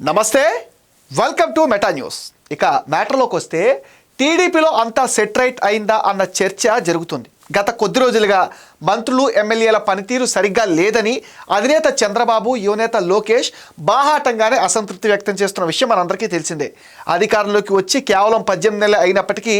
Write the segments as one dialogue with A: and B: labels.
A: నమస్తే, welcome to meta news. ఇక మ్యాటర్లోకి వస్తే టీడీపీలో అంతా సెట్ రైట్ అయిందా అన్న చర్చ జరుగుతుంది. గత కొద్ది రోజులుగా మంత్రులు ఎమ్మెల్యేల పనితీరు సరిగ్గా లేదని అధినేత చంద్రబాబు, యువనేత లోకేష్ బాహాటంగానే అసంతృప్తి వ్యక్తం చేస్తున్న విషయం మనందరికీ తెలిసిందే. అధికారంలోకి వచ్చి కేవలం 18 నెలలు అయినప్పటికీ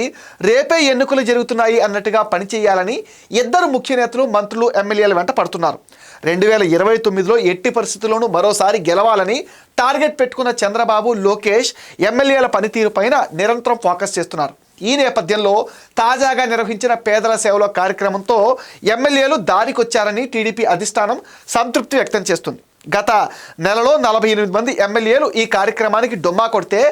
A: రేపే ఎన్నికలు జరుగుతున్నాయి అన్నట్టుగా పనిచేయాలని ఇద్దరు ముఖ్య నేతలు, మంత్రులు, ఎమ్మెల్యేల వెంట పడుతున్నారు. 2029లో ఎట్టి పరిస్థితుల్లోనూ మరోసారి గెలవాలని టార్గెట్ పెట్టుకున్న చంద్రబాబు, లోకేష్ ఎమ్మెల్యేల పనితీరు పైన నిరంతరం ఫోకస్ చేస్తున్నారు. ఈ నేపథ్యంలో తాజాగా నిర్వహించిన పేదల సేవలో కార్యక్రమంతో ఎమ్మెల్యేలు దారికొచ్చారని టీడీపీ అధిష్టానం సంతృప్తి వ్యక్తం చేస్తుంది. గత నెలలో 48 మంది ఎమ్మెల్యేలు ఈ కార్యక్రమానికి డొమ్మా కొడితే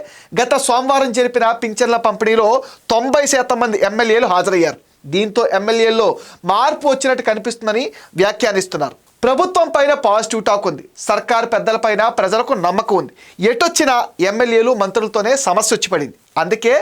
A: గత సోమవారం జరిపిన పింఛన్ల పంపిణీలో 90% మంది ఎమ్మెల్యేలు హాజరయ్యారు. దీంతో ఎమ్మెల్యేల్లో మార్పు వచ్చినట్టు కనిపిస్తుందని వ్యాఖ్యానిస్తున్నారు. ప్రభుత్వం పైన పాజిటివ్ టాక్ ఉంది. సర్కారు పెద్దలపైన ప్రజలకు నమ్మకం ఉంది. ఎటొచ్చిన ఎమ్మెల్యేలు, మంత్రులతోనే సమస్య వచ్చి పడింది. అందుకే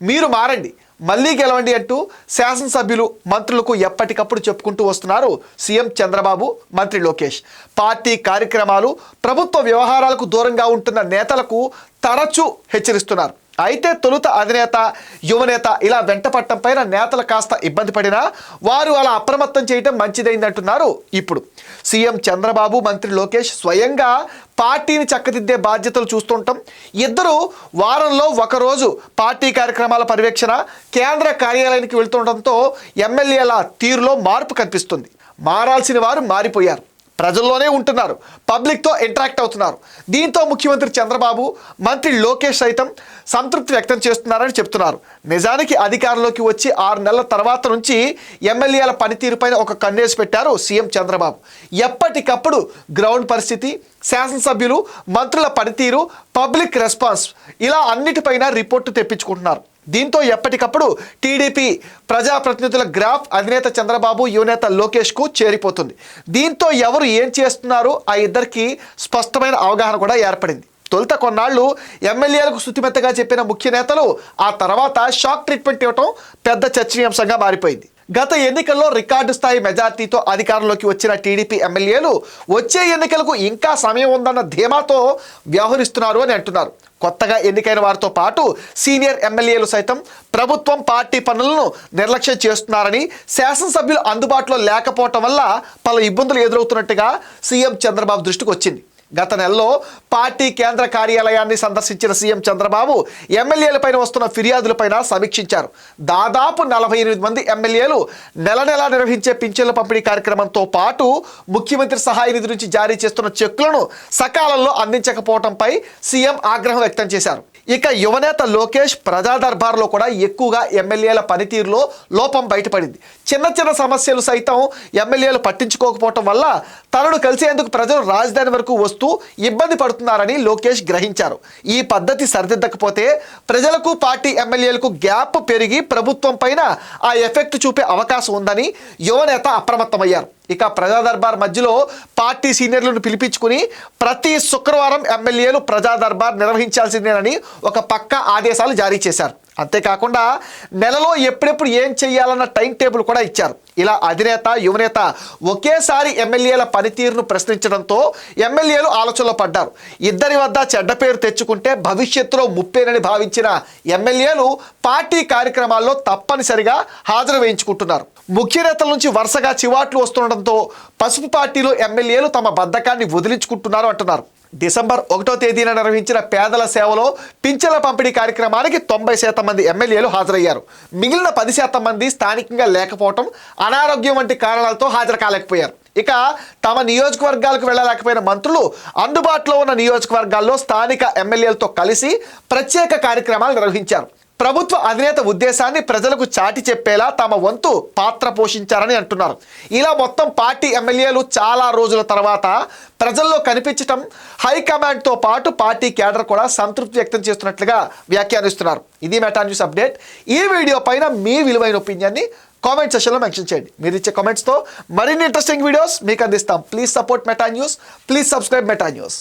A: మీరు మారండి, మళ్ళీ గెలవండి అంటూ శాసనసభ్యులు, మంత్రులకు ఎప్పటికప్పుడు చెప్పుకుంటూ వస్తున్నారు సీఎం చంద్రబాబు, మంత్రి లోకేష్. పార్టీ కార్యక్రమాలు, ప్రభుత్వ వ్యవహారాలకు దూరంగా ఉంటున్న నేతలకు తరచూ హెచ్చరిస్తున్నారు. అయితే తొలుత అధినేత, యువనేత ఇలా వెంటపట్టం పైన నేతలు కాస్త ఇబ్బంది పడినా వారు అలా అప్రమత్తం చేయడం మంచిదైందంటున్నారు. ఇప్పుడు సీఎం చంద్రబాబు, మంత్రి లోకేష్ స్వయంగా పార్టీని చక్కదిద్దే బాధ్యతలు చూస్తుంటాం. ఇద్దరు వారంలో ఒకరోజు పార్టీ కార్యక్రమాల పర్యవేక్షణ, కేంద్ర కార్యాలయానికి వెళ్తుండటంతో ఎమ్మెల్యేల తీరులో మార్పు కనిపిస్తుంది. మారాల్సిన వారు మారిపోయారు, ప్రజల్లోనే ఉంటున్నారు, పబ్లిక్తో ఇంటరాక్ట్ అవుతున్నారు. దీంతో ముఖ్యమంత్రి చంద్రబాబు, మంత్రి లోకేష్ సైతం సంతృప్తి వ్యక్తం చేస్తున్నారని చెప్తున్నారు. నిజానికి అధికారంలోకి వచ్చి 6 నెలల తర్వాత నుంచి ఎమ్మెల్యేల పనితీరుపైన ఒక కన్నేసి పెట్టారు సీఎం చంద్రబాబు. ఎప్పటికప్పుడు గ్రౌండ్ పరిస్థితి, శాసనసభ్యులు, మంత్రుల పనితీరు, పబ్లిక్ రెస్పాన్స్ ఇలా అన్నిటిపైన రిపోర్టు తెప్పించుకుంటున్నారు. దీంతో ఎప్పటికప్పుడు టీడీపీ ప్రజాప్రతినిధుల గ్రాఫ్ అధినేత చంద్రబాబు, యువనేత లోకేష్కు చేరిపోతుంది. దీంతో ఎవరు ఏం చేస్తున్నారు ఆ ఇద్దరికి స్పష్టమైన అవగాహన కూడా ఏర్పడింది. తొలుత కొన్నాళ్ళు ఎమ్మెల్యేలకు శుతిమెత్తగా చెప్పిన ముఖ్య నేతలు ఆ తర్వాత షాక్ ట్రీట్మెంట్ ఇవ్వటం పెద్ద చర్చనీయాంశంగా మారిపోయింది. గత ఎన్నికల్లో రికార్డు స్థాయి మెజార్టీతో అధికారంలోకి వచ్చిన టీడీపీ ఎమ్మెల్యేలు వచ్చే ఎన్నికలకు ఇంకా సమయం ఉందన్న ధీమాతో వ్యవహరిస్తున్నారు అని అంటున్నారు. కొత్తగా ఎన్నికైన వారితో పాటు సీనియర్ ఎమ్మెల్యేలు సైతం ప్రభుత్వం, పార్టీ పనులను నిర్లక్ష్యం చేస్తున్నారని, శాసనసభ్యులు అందుబాటులో లేకపోవటం వల్ల పలు ఇబ్బందులు ఎదురవుతున్నట్టుగా సీఎం చంద్రబాబు దృష్టికి వచ్చింది. గత నెలలో పార్టీ కేంద్ర కార్యాలయాన్ని సందర్శించిన సీఎం చంద్రబాబు ఎమ్మెల్యేలపైన వస్తున్న ఫిర్యాదులపైన సమీక్షించారు. దాదాపు 48 మంది ఎమ్మెల్యేలు నెల నిర్వహించే పింఛన్ల పంపిణీ కార్యక్రమంతో పాటు ముఖ్యమంత్రి సహాయ నిధి నుంచి జారీ చేస్తున్న చెక్కులను సకాలంలో అందించకపోవడంపై సీఎం ఆగ్రహం వ్యక్తం చేశారు. ఇక యువనేత లోకేష్ ప్రజా దర్బార్లో కూడా ఎక్కువగా ఎమ్మెల్యేల పనితీరులో లోపం బయటపడింది. చిన్న సమస్యలు సైతం ఎమ్మెల్యేలు పట్టించుకోకపోవటం వల్ల తనను కలిసేందుకు ప్రజలు రాజధాని వరకు వస్తూ ఇబ్బంది పడుతున్నారని లోకేష్ గ్రహించారు. ఈ పద్ధతి సరిదిద్దకపోతే ప్రజలకు, పార్టీ ఎమ్మెల్యేలకు గ్యాప్ పెరిగి ప్రభుత్వం పైన ఆ ఎఫెక్ట్ చూపే అవకాశం ఉందని యువనేత అప్రమత్తమయ్యారు. ఇక ప్రజా దర్బార్ మధ్యలో పార్టీ సీనియర్లను పిలిపించుకుని ప్రతి శుక్రవారం ఎమ్మెల్యేలు ప్రజా దర్బార్ నిర్వహించాల్సిందేనని ఒక పక్కా ఆదేశాలు జారీ చేశారు. అంతేకాకుండా నెలలో ఎప్పుడెప్పుడు ఏం చేయాలన్న టైం టేబుల్ కూడా ఇచ్చారు. ఇలా అధినేత, యువనేత ఒకేసారి ఎమ్మెల్యేల పనితీరును ప్రశ్నించడంతో ఎమ్మెల్యేలు ఆలోచనలో పడ్డారు. ఇద్దరి వద్ద చెడ్డ పేరు తెచ్చుకుంటే భవిష్యత్తులో ముప్పేనని భావించిన ఎమ్మెల్యేలు పార్టీ కార్యక్రమాల్లో తప్పనిసరిగా హాజరు వేయించుకుంటున్నారు. ముఖ్య నేతల నుంచి వరుసగా చివాట్లు వస్తుండటంతో పసుపు పార్టీలో ఎమ్మెల్యేలు తమ బద్ధకాన్ని వదిలించుకుంటున్నారు అంటున్నారు. డిసెంబర్ 1వ తేదీన నిర్వహించిన పేదల సేవలో పింఛన్ల పంపిణీ కార్యక్రమానికి 90% మంది ఎమ్మెల్యేలు హాజరయ్యారు. మిగిలిన 10% మంది స్థానికంగా లేకపోవటం, అనారోగ్యం వంటి కారణాలతో హాజరు కాలేకపోయారు. ఇక తమ నియోజకవర్గాలకు వెళ్ళలేకపోయిన మంత్రులు అందుబాటులో ఉన్న నియోజకవర్గాల్లో స్థానిక ఎమ్మెల్యేలతో కలిసి ప్రత్యేక కార్యక్రమాలు నిర్వహించారు. ప్రభుత్వ అధినేత ఉద్దేశాన్ని ప్రజలకు చాటి చెప్పేలా తమ వంతు పాత్ర పోషించారని అంటున్నారు. ఇలా మొత్తం పార్టీ ఎమ్మెల్యేలు చాలా రోజుల తర్వాత ప్రజల్లో కనిపించటం హైకమాండ్తో పాటు పార్టీ కేడర్ కూడా సంతృప్తి వ్యక్తం చేస్తున్నట్లుగా వ్యాఖ్యానిస్తున్నారు. ఇది మెటా న్యూస్ అప్డేట్. ఈ వీడియో పైన మీ విలువైన ఒపీనియన్ని కామెంట్ సెక్షన్లో మెన్షన్ చేయండి. మీరు ఇచ్చే కామెంట్స్తో మరిన్ని ఇంట్రెస్టింగ్ వీడియోస్ మీకు అందిస్తాం. Please support meta news. Please subscribe meta news.